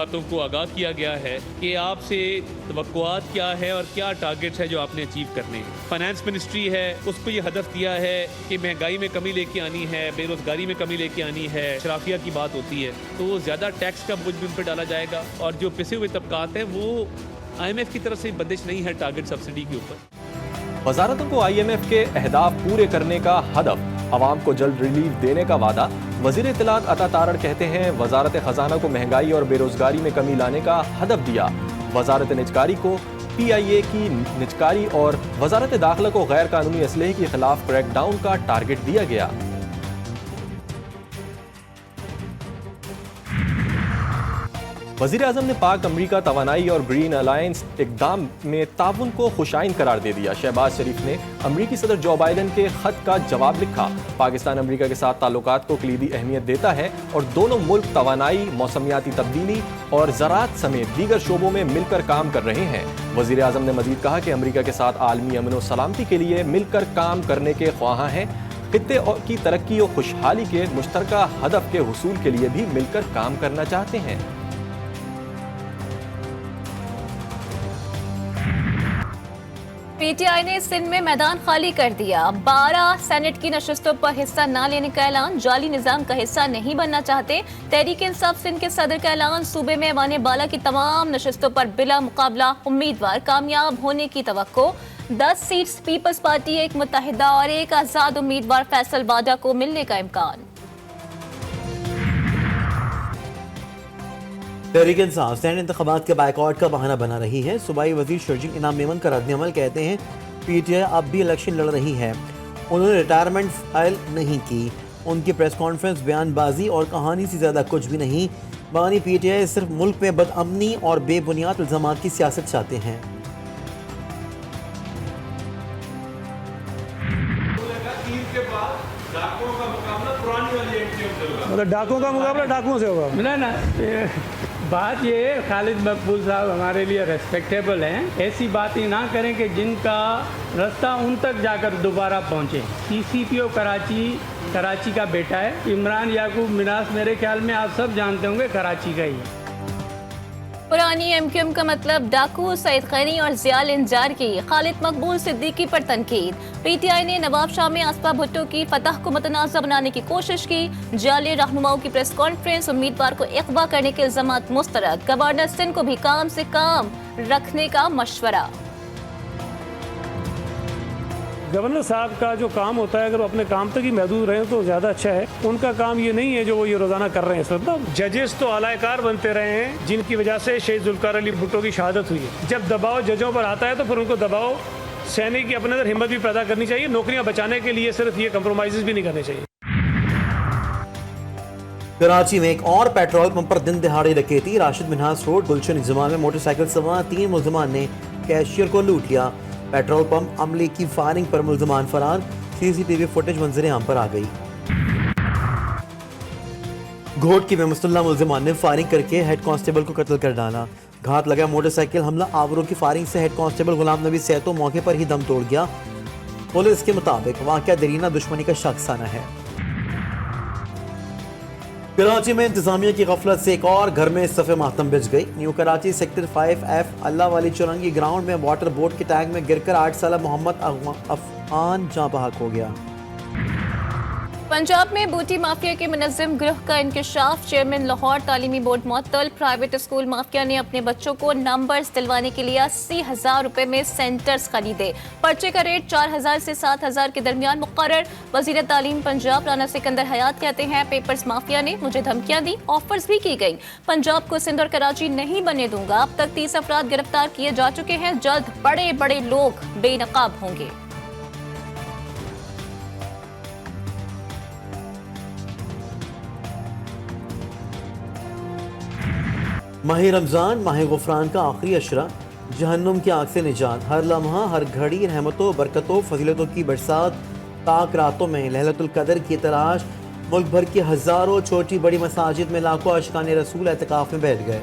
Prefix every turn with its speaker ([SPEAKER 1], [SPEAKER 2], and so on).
[SPEAKER 1] इदारों को आगाह किया गया है कि आपसे तवक्कुआत क्या है और क्या टारगेट्स है जो आपने अचीव करने हैं। फाइनेंस मिनिस्ट्री है, उसको ये हदफ दिया है कि महंगाई में कमी लेके आनी है, बेरोजगारी में कमी लेके आनी है, शराफिया की बात होती है तो ज़्यादा टैक्स का बोझ भी उन पर डाला जाएगा। और जो पिसे हुए तबकात हैं वो IMF की तरफ से बंदिश नहीं है टारगेट सब्सिडी के ऊपर।
[SPEAKER 2] वजारतों को IMF के अहदाफ पूरे करने का हदफ, अवाम को जल्द रिलीफ देने का वादा। वजीर इत्तलात अता तारड़ कहते हैं वजारत खजाना को महंगाई और बेरोजगारी में कमी लाने का हदफ दिया। वजारत निजकारी को PIA की निजकारी और वजारत दाखिला को गैर कानूनी असलहे के खिलाफ क्रैकडाउन का टारगेट दिया गया। वज़ीर आज़म ने पाक अमरीका तवानाई और ग्रीन अलायंस इक़दाम में ताउन को खुशाइन करार दे दिया। शहबाज शरीफ ने अमरीकी सदर जो बाइडन के खत का जवाब लिखा। पाकिस्तान अमरीका के साथ ताल्लुकात को कलीदी अहमियत देता है और दोनों मुल्क तवानाई, मौसमियाती तब्दीली और ज़राअत समेत दीगर शोबों में मिलकर काम कर रहे हैं। वज़ीर आज़म ने मजीद कहा कि अमरीका के साथ आलमी अमन व सलामती के लिए मिलकर काम करने के ख्वाहां हैं। खित्ते की तरक्की और खुशहाली के मुश्तरका हदफ के हुसूल के लिए भी मिलकर काम करना चाहते हैं।
[SPEAKER 3] PTI ने सिंध में मैदान खाली कर दिया। 12 सेनेट की नशस्तों पर हिस्सा न लेने का ऐलान, जाली निजाम का हिस्सा नहीं बनना चाहते। तहरीक इंसाफ सिंध के सदर का ऐलान, सूबे में ऐवान बाला की तमाम नशस्तों पर बिला मुकाबला उम्मीदवार कामयाब होने की तवक्को। 10 सीट्स पीपल्स पार्टी, एक मुत्तहिदा और एक आजाद उम्मीदवार फैसल बाडा को मिलने का इम्कान।
[SPEAKER 4] तहरीक इंसाफ सैन इंतखाबात के बाइकआउट का बहाना बना रही है। सूबाई वजीर शर्जील इनाम मेमन का रद्द-ए-अमल कहते हैं PTI अब भी इलेक्शन लड़ रही है। उन्होंने रिटायरमेंट फाइल नहीं की। उनकी प्रेस कॉन्फ्रेंस बयानबाजी और कहानी से ज़्यादा कुछ भी नहीं। बानी PTI सिर्फ मुल्क में बदअमनी और बेबुनियाद इल्ज़ामात की सियासत चाहते हैं।
[SPEAKER 5] मतलब डाकुओं का मुकाबला डाकुओं से होगा
[SPEAKER 6] ना बात ये है, खालिद मकबूल साहब हमारे लिए रेस्पेक्टेबल हैं। ऐसी बात ही ना करें कि जिनका रास्ता उन तक जाकर दोबारा पहुंचे। CCPO कराची का बेटा है। इमरान याकूब मिनास मेरे ख्याल में आप सब जानते होंगे कराची का ही है।
[SPEAKER 3] पुरानी MQM का मतलब डाकू सईद खैनी और ज़ियाल इंजार की। खालिद मकबूल सिद्दीकी पर तनकीद। PTI ने नवाब शाह में आसफा भुट्टो की फतह को मुतनाज़ा बनाने की कोशिश की। जाली रहनुमाओं की प्रेस कॉन्फ्रेंस, उम्मीदवार को अगवा करने के इल्ज़ामात मुस्तरद। गवर्नर सिंध को भी काम से काम रखने का मशवरा।
[SPEAKER 5] गवर्नर साहब का जो काम होता है अगर वो अपने काम तक ही महदूद रहे तो ज़्यादा अच्छा है। उनका काम ये नहीं है जो वो ये रोज़ाना कर रहे हैं। मतलब जजेस तो आलाकार बनते रहे हैं जिनकी वजह से शहीद जुल्फ़िकार अली भुट्टो की शहादत हुई है। जब दबाव जजों पर आता है तो फिर उनको दबाव सैनिक की अपने अंदर हिम्मत भी पैदा करनी चाहिए। नौकरियां बचाने के लिए सिर्फ ये कंप्रोमाइज़ भी नहीं करने चाहिए।
[SPEAKER 4] कराची में एक और पेट्रोल पंप पर दिन दिहाड़े डकैती। राशिद मिन्हास रोड गुलशन इज्तिमा में मोटरसाइकिल सवार 3 मुल्ज़िमान ने कैशियर को लूट लिया। पेट्रोल पंप अमले की फायरिंग पर मुल्ज़िमान फरार। CCTV फुटेज मंजर आम पर आ गई। घोट में मुस्तल्ला मुल्ज़िमान ने फायरिंग करके हेड कांस्टेबल को कत्ल कर डाला। घात लगा मोटरसाइकिल हमला। आवरों की फायरिंग से head constable Ghulam Nabi Saito मौके पर ही दम तोड़ गया। पुलिस के मुताबिक वाक़या दरीना दुश्मनी का शख्साना है। कराची में इंतजामिया की गफलत से एक और घर में सफ़े मातम बिछ गई। न्यू कराची सेक्टर 5F अल्लाह वाली चुरंगी ग्राउंड में वाटर बोट के टैंक में गिरकर 8 साल मोहम्मद अफगान जाँ बहक हो गया।
[SPEAKER 3] पंजाब में बूटी माफिया के मुनज़्ज़म गिरोह का इंकशाफ। चेयरमैन लाहौर तालीमी बोर्ड मुअत्तल। प्राइवेट स्कूल माफिया ने अपने बच्चों को नंबर्स दिलवाने के लिए 80,000 रुपए में सेंटर्स खरीदे। पर्चे का रेट 4,000 से 7,000 के दरमियान मुकर्रर। वजीर तालीम पंजाब राना सिकंदर हयात कहते हैं पेपर्स माफिया ने मुझे धमकियां दी, ऑफर्स भी की गई। पंजाब को सिंध और कराची नहीं बनने दूंगा। अब तक 30 अफराद गिरफ्तार किए जा चुके हैं। जल्द बड़े बड़े लोग बेनकाब होंगे।
[SPEAKER 4] माह रमज़ान माह गुफरान का आखिरी अशरा। जहन्नुम की आग से निजात। हर लम्हा हर घड़ी रहमतों बरकतों फजीलतों की बरसात। ताक रातों में लैलतुल कदर की तलाश। मुल्क भर की हज़ारों छोटी बड़ी मसाजिद में लाखों आशिकाने रसूल एतकाफ में बैठ गए।